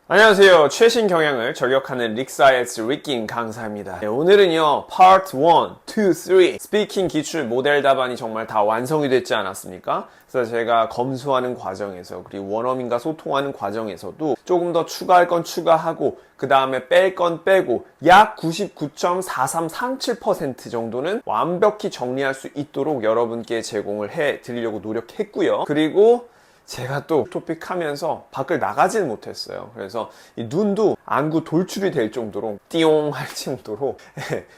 안녕하세요. 최신 경영을 저격하는 릭사이언스 리킹 강사입니다. 네, 오늘은요, Part 1, 2, 3 스피킹 기출 모델 답안이 정말 다 완성이 됐지 않았습니까? 그래서 제가 검수하는 과정에서 그리고 원어민과 소통하는 과정에서도 조금 더 추가할 건 추가하고 그 다음에 뺄 건 빼고 약 99.4337% 정도는 완벽히 정리할 수 있도록 여러분께 제공을 해 드리려고 노력했고요. 그리고 제가 또 토픽 하면서 밖을 나가지는 못했어요. 그래서 이 눈도 안구 돌출이 될 정도로 띠용 할 정도로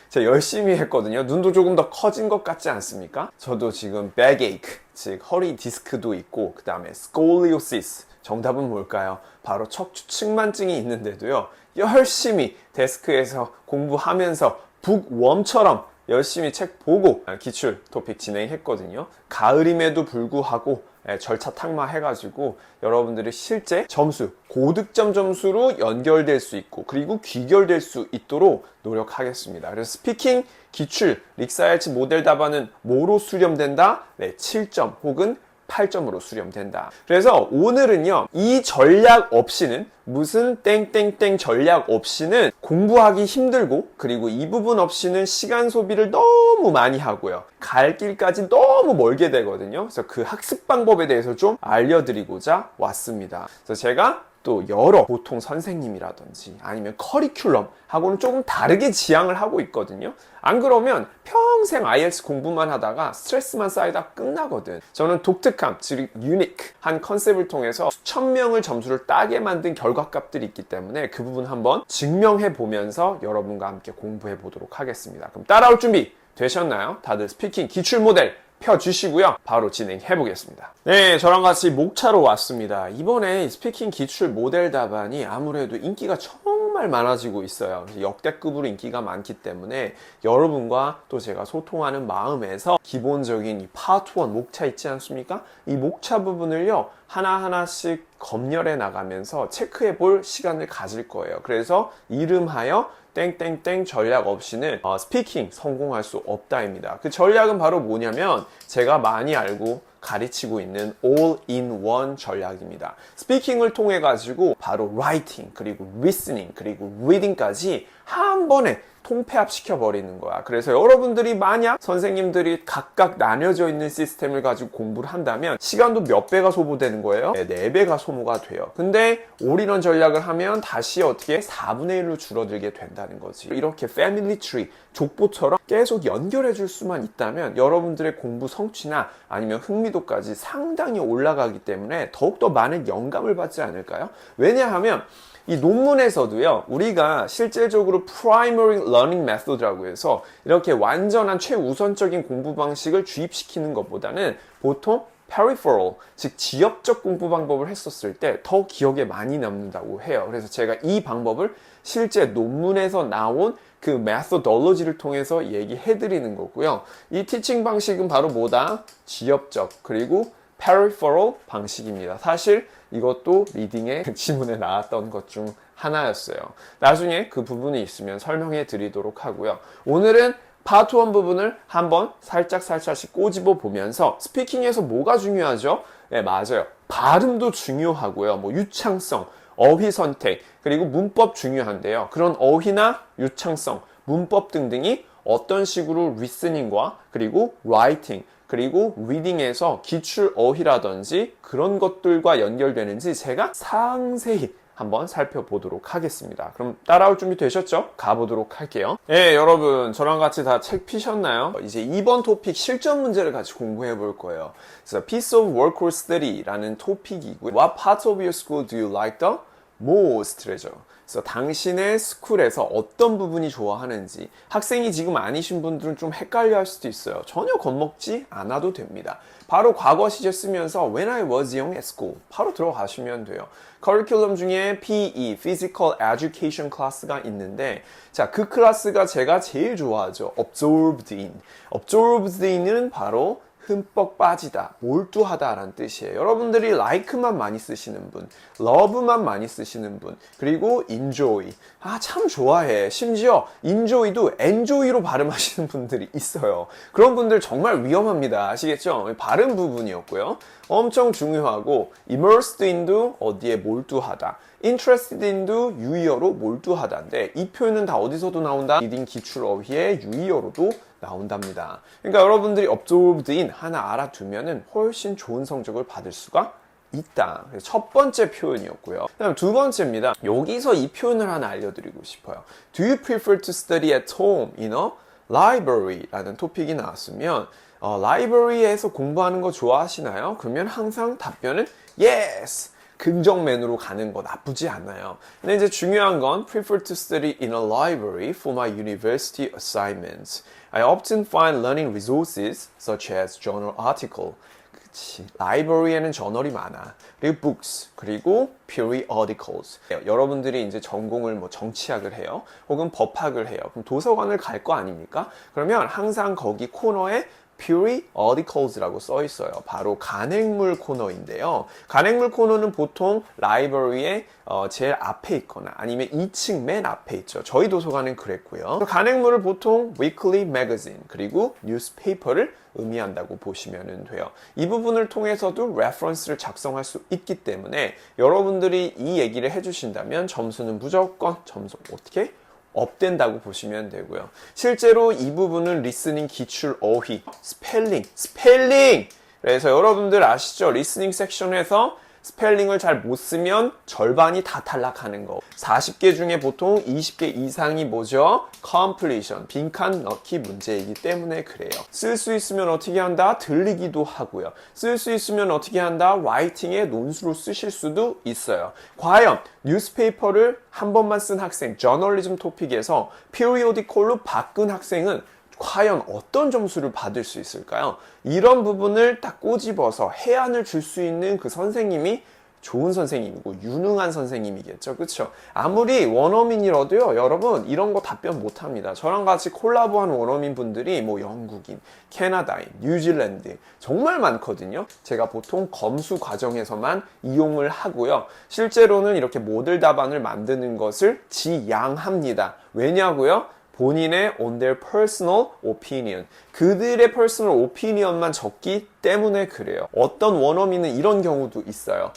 제가 열심히 했거든요. 눈도 조금 더 커진 것 같지 않습니까? 저도 지금 backache, 즉 허리 디스크도 있고 그 다음에 scoliosis, 정답은 뭘까요? 바로 척추측만증이 있는데도요, 열심히 데스크에서 공부하면서 북웜처럼 열심히 책 보고 기출 토픽 진행했거든요. 가을임에도 불구하고 절차탁마 해가지고 여러분들이 실제 점수, 고득점 점수로 연결될 수 있고 그리고 귀결될 수 있도록 노력하겠습니다. 그래서 스피킹 기출 릭사이언스 모델 답안은 뭐로 수렴된다? 네, 7점 혹은 8점으로 수렴된다. 그래서 오늘은요, 이 전략 없이는, 무슨 땡땡땡 전략 없이는 공부하기 힘들고, 그리고 이 부분 없이는 시간 소비를 너무 많이 하고요, 갈 길까지 너무 멀게 되거든요. 그래서 그 학습 방법에 대해서 좀 알려드리고자 왔습니다. 그래서 제가 또 여러 보통 선생님이라든지 아니면 커리큘럼 하고는 조금 다르게 지향을 하고 있거든요. 안 그러면 평생 IELTS 공부만 하다가 스트레스만 쌓이다 끝나거든. 저는 독특함, 즉 유니크한 컨셉을 통해서 수천 명을 점수를 따게 만든 결과값들이 있기 때문에 그 부분 한번 증명해 보면서 여러분과 함께 공부해 보도록 하겠습니다. 그럼 따라올 준비 되셨나요? 다들 스피킹 기출 모델 펴주시고요. 바로 진행해 보겠습니다. 네, 저랑 같이 목차로 왔습니다. 이번에 스피킹 기출 모델 답안이 아무래도 인기가 정말 많아지고 있어요. 역대급으로 인기가 많기 때문에 여러분과 또 제가 소통하는 마음에서 기본적인 이 파트 1 목차 있지 않습니까? 이 목차 부분을요, 하나하나씩 검열해 나가면서 체크해 볼 시간을 가질 거예요. 그래서 이름하여 땡땡땡 전략 없이는 스피킹 성공할 수 없다입니다. 그 전략은 바로 뭐냐면 제가 많이 알고 가르치고 있는 all-in-one 전략입니다. 스피킹을 통해 가지고 바로 writing, 그리고 listening, 그리고 reading까지 한 번에 통폐합 시켜버리는 거야. 그래서 여러분들이 만약 선생님들이 각각 나뉘어져 있는 시스템을 가지고 공부를 한다면 시간도 몇 배가 소모되는 거예요? 네, 4배가 소모가 돼요. 근데 올인원 전략을 하면 다시 어떻게 4분의 1로 줄어들게 된다는 거지. 이렇게 패밀리 트리, 족보처럼 계속 연결해 줄 수만 있다면 여러분들의 공부 성취나 아니면 흥미도까지 상당히 올라가기 때문에 더욱더 많은 영감을 받지 않을까요? 왜냐하면 이 논문에서도요, 우리가 실질적으로 primary learning method라고 해서 이렇게 완전한 최우선적인 공부 방식을 주입시키는 것보다는 보통 peripheral, 즉 지역적 공부 방법을 했었을 때 더 기억에 많이 남는다고 해요. 그래서 제가 이 방법을 실제 논문에서 나온 그 methodology를 통해서 얘기해 드리는 거고요. 이 티칭 방식은 바로 뭐다? 지역적, 그리고 peripheral 방식입니다. 사실 이것도 리딩의 지문에 나왔던 것 중 하나였어요. 나중에 그 부분이 있으면 설명해 드리도록 하고요. 오늘은 파트 1 부분을 한번 살짝씩 꼬집어 보면서 스피킹에서 뭐가 중요하죠? 네, 맞아요. 발음도 중요하고요. 유창성, 어휘 선택, 그리고 문법 중요한데요. 그런 어휘나 유창성, 문법 등등이 어떤 식으로 리스닝과 그리고 라이팅, 그리고 리딩에서 기출 어휘라든지 그런 것들과 연결되는지 제가 상세히 한번 살펴보도록 하겠습니다. 그럼 따라올 준비 되셨죠? 가보도록 할게요. 네, 여러분 저랑 같이 다 책 피셨나요? 이제 이번 토픽 실전 문제를 같이 공부해 볼 거예요. 그래서 Piece of Work or Study라는 토픽이고요. What parts of your school do you like the most래죠. 그래서 당신의 스쿨에서 어떤 부분이 좋아하는지, 학생이 지금 아니신 분들은 좀 헷갈려 할 수도 있어요. 전혀 겁먹지 않아도 됩니다. 바로 과거 시제 쓰면서 When I was young at school 바로 들어가시면 돼요. 커리큘럼 중에 PE, Physical Education 클래스가 있는데, 자, 그 클래스가 제가 제일 좋아하죠. Absorbed in. Absorbed in은 바로 흠뻑 빠지다, 몰두하다 라는 뜻이에요. 여러분들이 like만 많이 쓰시는 분, love만 많이 쓰시는 분, 그리고 enjoy. 참 좋아해. 심지어 enjoy도 enjoy로 발음하시는 분들이 있어요. 그런 분들 정말 위험합니다. 아시겠죠? 발음 부분이었고요. 엄청 중요하고 immersed in도 어디에 몰두하다. interested in도 유의어로 몰두하다인데 이 표현은 다 어디서도 나온다? 리딩 기출 어휘의 유의어로도 나온답니다. 그러니까 여러분들이 absorbed in 하나 알아두면은 훨씬 좋은 성적을 받을 수가 있다. 첫 번째 표현이었고요. 그다음 두 번째입니다. 여기서 이 표현을 하나 알려드리고 싶어요. Do you prefer to study at home in a library? 라는 토픽이 나왔으면 라이브러리에서 공부하는 거 좋아하시나요? 그러면 항상 답변은 yes! 긍정맨으로 가는 거 나쁘지 않아요. 근데 이제 중요한 건 prefer to study in a library for my university assignments. I often find learning resources such as journal article. 그치. 라이브러리에는 저널이 많아. 그리고 books, 그리고 periodicals. 여러분들이 이제 전공을 뭐 정치학을 해요. 혹은 법학을 해요. 그럼 도서관을 갈 거 아닙니까? 그러면 항상 거기 코너에 periodicals라고 써 있어요. 바로 간행물 코너인데요. 간행물 코너는 보통 라이브러리의 제일 앞에 있거나 아니면 2층 맨 앞에 있죠. 저희 도서관은 그랬고요. 간행물을 보통 weekly magazine 그리고 newspaper를 의미한다고 보시면 돼요. 이 부분을 통해서도 reference를 작성할 수 있기 때문에 여러분들이 이 얘기를 해주신다면 점수는 무조건 점수 어떻게? 업된다고 보시면 되고요. 실제로 이 부분은 리스닝 기출 어휘, 스펠링! 그래서 여러분들 아시죠? 리스닝 섹션에서 스펠링을 잘 못 쓰면 절반이 다 탈락하는 거. 40개 중에 보통 20개 이상이 뭐죠? completion, 빈칸 넣기 문제이기 때문에 그래요. 쓸 수 있으면 어떻게 한다? 들리기도 하고요. 쓸 수 있으면 어떻게 한다? 라이팅에 논수로 쓰실 수도 있어요. 과연 뉴스페이퍼를 한 번만 쓴 학생, 저널리즘 토픽에서 periodical로 바꾼 학생은 과연 어떤 점수를 받을 수 있을까요? 이런 부분을 딱 꼬집어서 해안을 줄 수 있는 그 선생님이 좋은 선생님이고 유능한 선생님이겠죠. 그쵸? 아무리 원어민이라도요, 여러분 이런 거 답변 못합니다. 저랑 같이 콜라보한 원어민 분들이 뭐 영국인, 캐나다인, 뉴질랜드 정말 많거든요. 제가 보통 검수 과정에서만 이용을 하고요. 실제로는 이렇게 모델 답안을 만드는 것을 지양합니다. 왜냐고요? 본인의 on their personal opinion. 그들의 personal opinion만 적기 때문에 그래요. 어떤 원어민은 이런 경우도 있어요.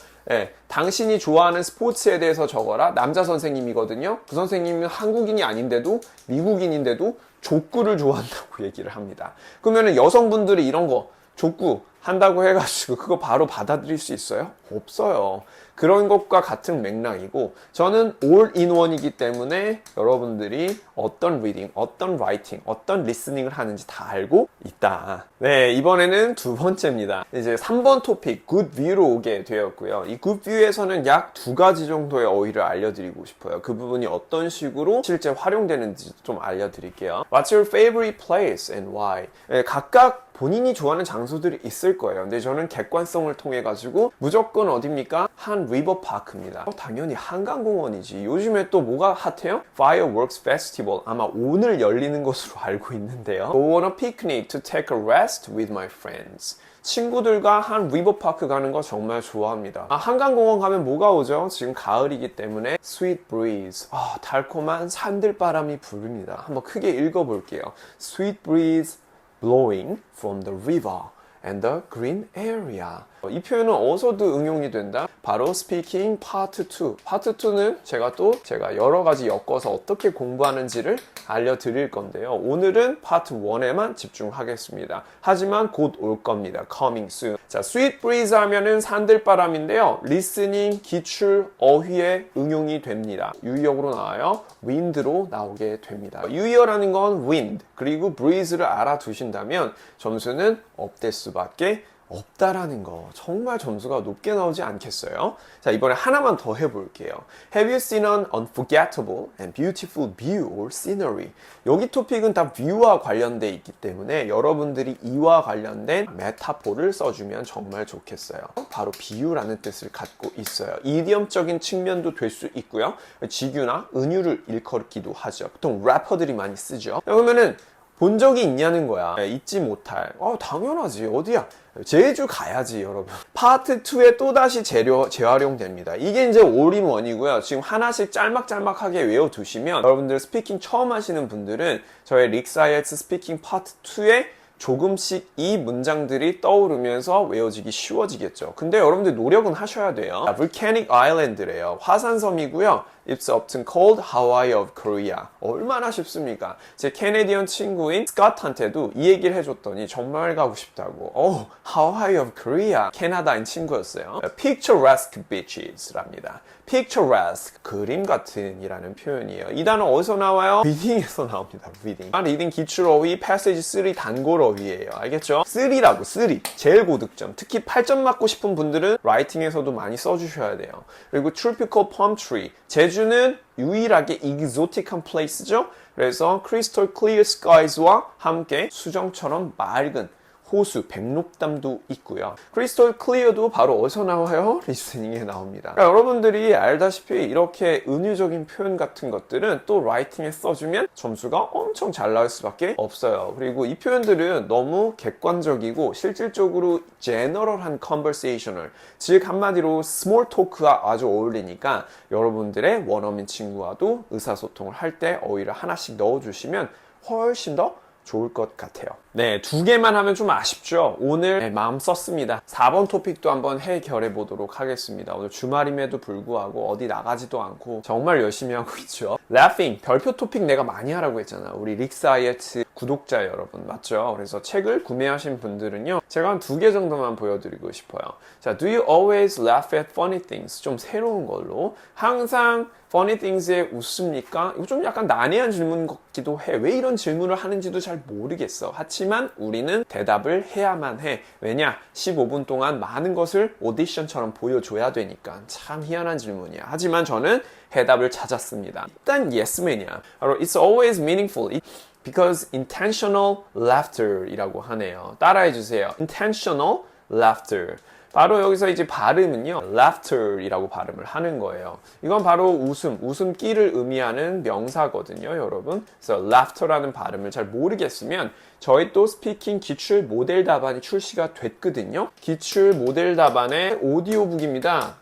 당신이 좋아하는 스포츠에 대해서 적어라. 남자 선생님이거든요. 그 선생님은 한국인이 아닌데도 미국인인데도 족구를 좋아한다고 얘기를 합니다. 그러면 여성분들이 이런 거 족구 한다고 해가지고 그거 바로 받아들일 수 있어요? 없어요. 그런 것과 같은 맥락이고 저는 all-in-one이기 때문에 여러분들이 어떤 reading, 어떤 writing, 어떤 listening을 하는지 다 알고 있다. 네, 이번에는 두 번째입니다. 이제 3번 토픽 good view로 오게 되었고요. 이 good view에서는 약 2가지 정도의 어휘를 알려드리고 싶어요. 그 부분이 어떤 식으로 실제 활용되는지 좀 알려드릴게요. What's your favorite place and why? 네, 각각 본인이 좋아하는 장소들이 있을 거예요. 근데 저는 객관성을 통해 가지고 무조건 어딥니까? 한 리버파크입니다. 당연히 한강공원이지. 요즘에 또 뭐가 핫해요? Fireworks Festival. 아마 오늘 열리는 것으로 알고 있는데요. Go on a picnic to take a rest with my friends. 친구들과 한 리버파크 가는 거 정말 좋아합니다. 한강공원 가면 뭐가 오죠? 지금 가을이기 때문에 sweet breeze. 달콤한 산들바람이 부릅니다. 한번 크게 읽어볼게요. Sweet breeze blowing from the river and the green area. 이 표현은 어디서도 응용이 된다? 바로 Speaking Part 2. Part 2는 제가 여러 가지 엮어서 어떻게 공부하는지를 알려드릴 건데요. 오늘은 Part 1에만 집중하겠습니다. 하지만 곧 올 겁니다. Coming soon. 자, Sweet Breeze 하면은 산들바람인데요. Listening, 기출, 어휘에 응용이 됩니다. 유의어로 나와요. Wind로 나오게 됩니다. 유의어라는 건 wind, 그리고 breeze를 알아두신다면 점수는 업될 수밖에 없다라는 거. 정말 점수가 높게 나오지 않겠어요? 자, 이번에 하나만 더 해볼게요. Have you seen an unforgettable and beautiful view or scenery? 여기 토픽은 다 view와 관련돼 있기 때문에 여러분들이 이와 관련된 메타포를 써주면 정말 좋겠어요. 바로 비유라는 뜻을 갖고 있어요. 이디엄적인 측면도 될 수 있고요. 직유나 은유를 일컬기도 하죠. 보통 래퍼들이 많이 쓰죠. 그러면은 본 적이 있냐는 거야. 잊지 못할. 당연하지. 어디야? 제주 가야지, 여러분. 파트 2에 또다시 재활용됩니다. 이게 이제 올인원이고요. 지금 하나씩 짤막짤막하게 외워두시면 여러분들 스피킹 처음 하시는 분들은 저의 릭사이엘츠 스피킹 파트 2에 조금씩 이 문장들이 떠오르면서 외워지기 쉬워지겠죠. 근데 여러분들 노력은 하셔야 돼요. Volcanic Island래요. 화산섬이고요. It's often called Hawaii of Korea. 얼마나 쉽습니까? 제 캐네디언 친구인 스캇한테도 이 얘기를 해줬더니 정말 가고 싶다고. Hawaii of Korea. 캐나다인 친구였어요. Picturesque beaches랍니다. Picturesque, 그림 같은 이라는 표현이에요. 이 단어 어디서 나와요? 리딩에서 나옵니다. 리딩 기출 어휘, 패시지 3 단골 어휘예요. 알겠죠? 3라고, 3. 제일 고득점. 특히 8점 맞고 싶은 분들은 라이팅에서도 많이 써주셔야 돼요. 그리고 tropical palm tree. 제주는 유일하게 exotic한 place죠. 그래서 crystal clear skies와 함께 수정처럼 맑은 호수, 백록담도 있고요. 크리스털 클리어도 바로 어디서 나와요? 리스닝에 나옵니다. 그러니까 여러분들이 알다시피 이렇게 은유적인 표현 같은 것들은 또 라이팅에 써주면 점수가 엄청 잘 나올 수밖에 없어요. 그리고 이 표현들은 너무 객관적이고 실질적으로 제너럴한 컨버세이셔널, 즉 한마디로 스몰 토크와 아주 어울리니까 여러분들의 원어민 친구와도 의사소통을 할 때 어휘를 하나씩 넣어주시면 훨씬 더 좋을 것 같아요. 네, 2개만 하면 좀 아쉽죠? 오늘 마음 썼습니다. 4번 토픽도 한번 해결해 보도록 하겠습니다. 오늘 주말임에도 불구하고 어디 나가지도 않고 정말 열심히 하고 있죠. Laughing, 별표 토픽 내가 많이 하라고 했잖아. 우리 릭사이에츠 구독자 여러분, 맞죠? 그래서 책을 구매하신 분들은요, 제가 한 2개 정도만 보여드리고 싶어요. 자, Do you always laugh at funny things? 좀 새로운 걸로. 항상 funny things에 웃습니까? 이거 좀 약간 난해한 질문 같기도 해. 왜 이런 질문을 하는지도 잘 모르겠어. 하지만 우리는 대답을 해야만 해. 왜냐? 15분 동안 많은 것을 오디션처럼 보여줘야 되니까. 참 희한한 질문이야. 하지만 저는 해답을 찾았습니다. 일단 yesman이야. 바로 It's always meaningful. Because intentional laughter 이라고 하네요. 따라해 주세요. Intentional laughter. 바로 여기서 이제 발음은요, laughter 이라고 발음을 하는 거예요. 이건 바로 웃음기를 의미하는 명사거든요, 여러분. 그래서 laughter라는 발음을 잘 모르겠으면 저희 또 스피킹 기출 모델 답안이 출시가 됐거든요. 기출 모델 답안의 오디오북입니다.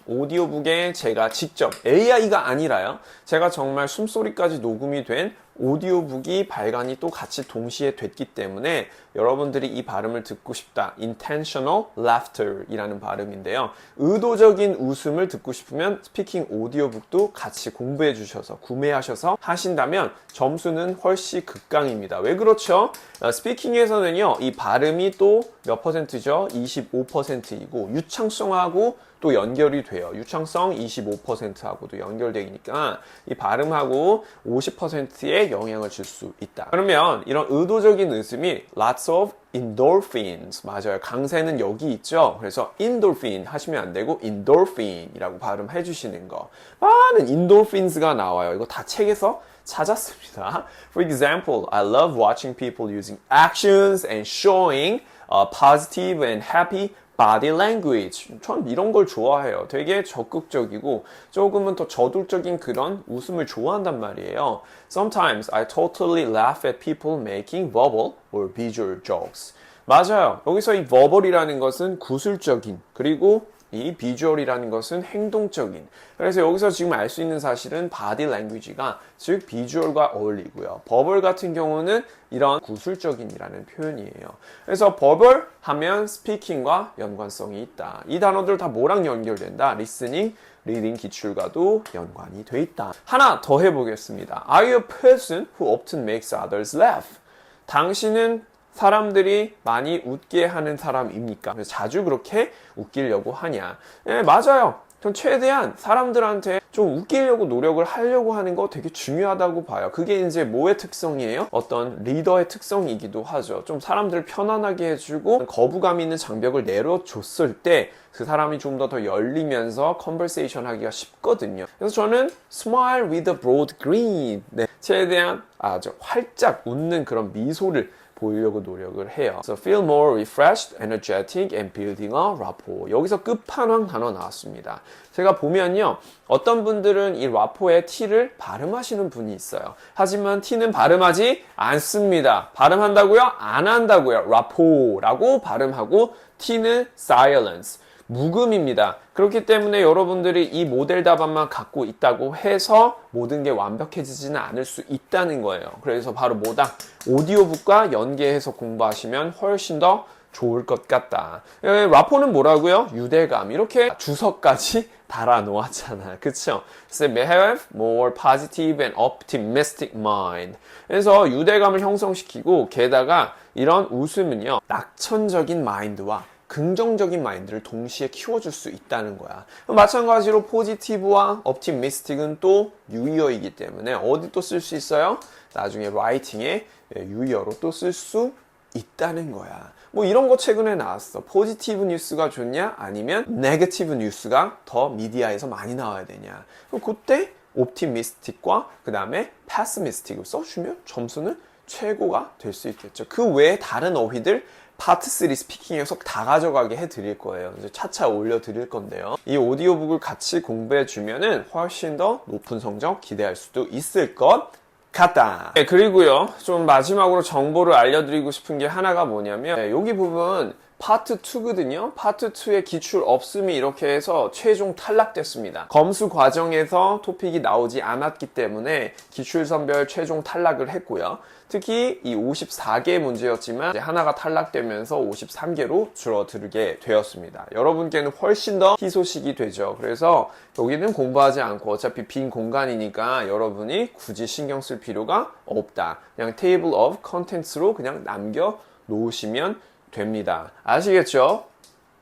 오디오북에 제가 직접 AI가 아니라요, 제가 정말 숨소리까지 녹음이 된 오디오북이 발간이 또 같이 동시에 됐기 때문에 여러분들이 이 발음을 듣고 싶다. intentional laughter 이라는 발음인데요. 의도적인 웃음을 듣고 싶으면 스피킹 오디오북도 같이 공부해 주셔서 구매하셔서 하신다면 점수는 훨씬 극강입니다. 왜 그렇죠? 스피킹에서는요, 이 발음이 또 몇 퍼센트죠? 25%이고 유창성하고 또 연결이 돼요. 유창성 25%하고도 연결되니까 이 발음하고 50%의 영향을 줄 수 있다. 그러면 이런 의도적인 웃음이 lots of endorphins, 맞아요. 강세는 여기 있죠. 그래서 endorphin 하시면 안 되고 endorphin이라고 발음해 주시는 거. 많은 endorphins가 나와요. 이거 다 책에서 찾았습니다. For example, I love watching people using actions and showing positive and happy body language. 전 이런 걸 좋아해요. 되게 적극적이고 조금은 더 저돌적인 그런 웃음을 좋아한단 말이에요. Sometimes I totally laugh at people making verbal or visual jokes. 맞아요. 여기서 이 verbal이라는 것은 구술적인, 그리고 이 비주얼이라는 것은 행동적인. 그래서 여기서 지금 알 수 있는 사실은 바디 랭귀지가 즉 비주얼과 어울리고요. 버벌 같은 경우는 이런 구술적인이라는 표현이에요. 그래서 버벌 하면 스피킹과 연관성이 있다. 이 단어들 다 뭐랑 연결된다? 리스닝, 리딩 기출과도 연관이 돼 있다. 하나 더 해보겠습니다. Are you a person who often makes others laugh? 당신은 사람들이 많이 웃게 하는 사람입니까? 그래서 자주 그렇게 웃기려고 하냐? 네, 맞아요. 전 최대한 사람들한테 좀 웃기려고 노력을 하려고 하는 거 되게 중요하다고 봐요. 그게 이제 뭐의 특성이에요? 어떤 리더의 특성이기도 하죠. 좀 사람들을 편안하게 해주고 거부감 있는 장벽을 내려줬을 때 그 사람이 좀 더 열리면서 컨버세이션 하기가 쉽거든요. 그래서 저는 smile with a broad grin, 네, 최대한 아주 활짝 웃는 그런 미소를 보이려고 노력을 해요. So feel more refreshed, energetic, and building a rapport. 여기서 끝판왕 단어 나왔습니다. 제가 보면요, 어떤 분들은 이 라포에 T를 발음하시는 분이 있어요. 하지만 T는 발음하지 않습니다. 발음한다고요? 안 한다고요. 라포라고 발음하고 T는 silence. 묵음입니다. 그렇기 때문에 여러분들이 이 모델 답안만 갖고 있다고 해서 모든 게 완벽해지지는 않을 수 있다는 거예요. 그래서 바로 뭐다? 오디오북과 연계해서 공부하시면 훨씬 더 좋을 것 같다. 라포는 뭐라고요? 유대감. 이렇게 주석까지 달아 놓았잖아. 그쵸? So may have more positive and optimistic mind. 그래서 유대감을 형성시키고 게다가 이런 웃음은요, 낙천적인 마인드와 긍정적인 마인드를 동시에 키워줄 수 있다는 거야. 마찬가지로 포지티브와 optimistic은 또 유의어이기 때문에 어디 또 쓸 수 있어요? 나중에 라이팅에 유의어로 또 쓸 수 있다는 거야. 뭐 이런 거 최근에 나왔어. 포지티브 뉴스가 좋냐? 아니면 네거티브 뉴스가 더 미디어에서 많이 나와야 되냐? 그럼 그때 옵티미스틱과 그 다음에 패시미스틱을 써주면 점수는 최고가 될 수 있겠죠. 그 외에 다른 어휘들 파트 3 스피킹에서 다 가져가게 해드릴 거예요. 이제 차차 올려드릴 건데요. 이 오디오북을 같이 공부해주면은 훨씬 더 높은 성적 기대할 수도 있을 것 같다. 네, 그리고요, 좀 마지막으로 정보를 알려드리고 싶은 게 하나가 뭐냐면, 여기 부분 파트 2거든요. 파트 2의 기출 없음이 이렇게 해서 최종 탈락됐습니다. 검수 과정에서 토픽이 나오지 않았기 때문에 기출선별 최종 탈락을 했고요. 특히 이 54개 문제였지만 이제 하나가 탈락되면서 53개로 줄어들게 되었습니다. 여러분께는 훨씬 더 희소식이 되죠. 그래서 여기는 공부하지 않고 어차피 빈 공간이니까 여러분이 굳이 신경 쓸 필요가 없다. 그냥 table of contents로 그냥 남겨 놓으시면 됩니다. 아시겠죠?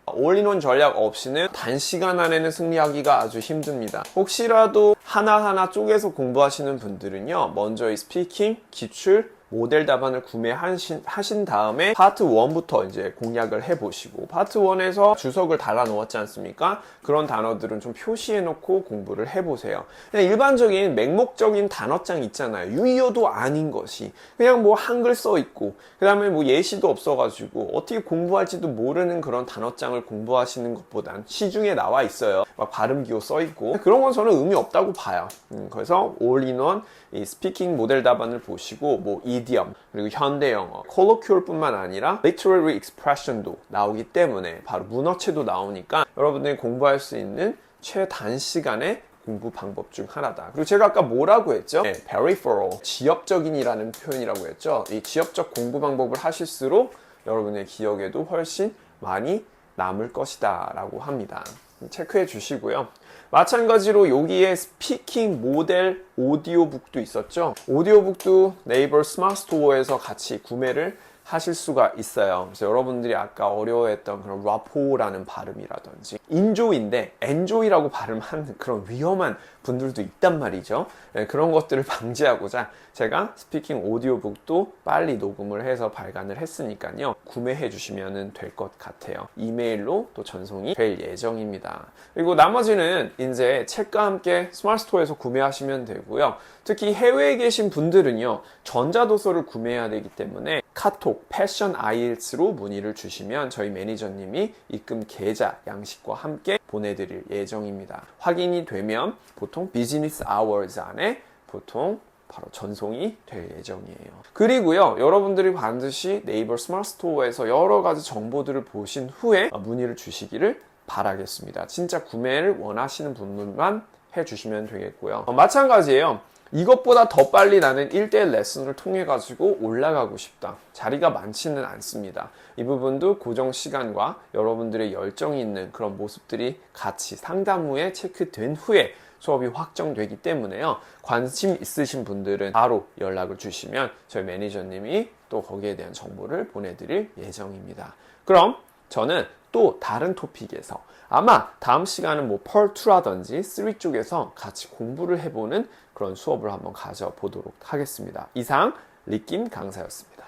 올인원 전략 없이는 단시간 안에는 승리하기가 아주 힘듭니다. 혹시라도 하나하나 쪼개서 공부하시는 분들은요, 먼저 이 스피킹, 기출, 모델 답안을 구매하신 다음에 파트 1부터 이제 공략을 해보시고, 파트 1에서 주석을 달아 놓았지 않습니까? 그런 단어들은 좀 표시해 놓고 공부를 해보세요. 그냥 일반적인 맹목적인 단어장 있잖아요. 유의어도 아닌 것이 그냥 뭐 한글 써 있고, 그 다음에 뭐 예시도 없어가지고 어떻게 공부할지도 모르는 그런 단어장을 공부하시는 것보단 시중에 나와 있어요. 막 발음기호 써 있고, 그런 건 저는 의미 없다고 봐요. 그래서 올인원 이 스피킹 모델 답안을 보시고 뭐 이디엄, 그리고 현대 영어, 콜로큐얼 뿐만 아니라 literary expression도 나오기 때문에 바로 문어체도 나오니까 여러분들이 공부할 수 있는 최단시간의 공부 방법 중 하나다. 그리고 제가 아까 뭐라고 했죠? 네, peripheral, 지역적인이라는 표현이라고 했죠. 이 지역적 공부 방법을 하실수록 여러분의 기억에도 훨씬 많이 남을 것이다 라고 합니다. 체크해 주시고요. 마찬가지로 여기에 스피킹 모델 오디오북도 있었죠. 오디오북도 네이버 스마트 스토어에서 같이 구매를 하실 수가 있어요. 그래서 여러분들이 아까 어려워했던 그런 라포라는 발음이라든지 인조이인데 엔조이라고 발음하는 그런 위험한 분들도 있단 말이죠. 네, 그런 것들을 방지하고자 제가 스피킹 오디오북도 빨리 녹음을 해서 발간을 했으니까요. 구매해 주시면 될 것 같아요. 이메일로 또 전송이 될 예정입니다. 그리고 나머지는 이제 책과 함께 스마트 스토어에서 구매하시면 되고요. 특히 해외에 계신 분들은요, 전자도서를 구매해야 되기 때문에 카톡 패션 IELTS로 문의를 주시면 저희 매니저님이 입금 계좌 양식과 함께 보내드릴 예정입니다. 확인이 되면 보통 비즈니스 아워즈 안에 보통 바로 전송이 될 예정이에요. 그리고요, 여러분들이 반드시 네이버 스마트 스토어에서 여러 가지 정보들을 보신 후에 문의를 주시기를 바라겠습니다. 진짜 구매를 원하시는 분들만 해주시면 되겠고요. 마찬가지예요. 이것보다 더 빨리 나는 1대1 레슨을 통해 가지고 올라가고 싶다. 자리가 많지는 않습니다. 이 부분도 고정 시간과 여러분들의 열정이 있는 그런 모습들이 같이 상담 후에 체크된 후에 수업이 확정되기 때문에요. 관심 있으신 분들은 바로 연락을 주시면 저희 매니저님이 또 거기에 대한 정보를 보내드릴 예정입니다. 그럼 저는 또 다른 토픽에서 아마 다음 시간은 뭐 펄2라든지 3 쪽에서 같이 공부를 해보는 그런 수업을 한번 가져보도록 하겠습니다. 이상 리킴 강사였습니다.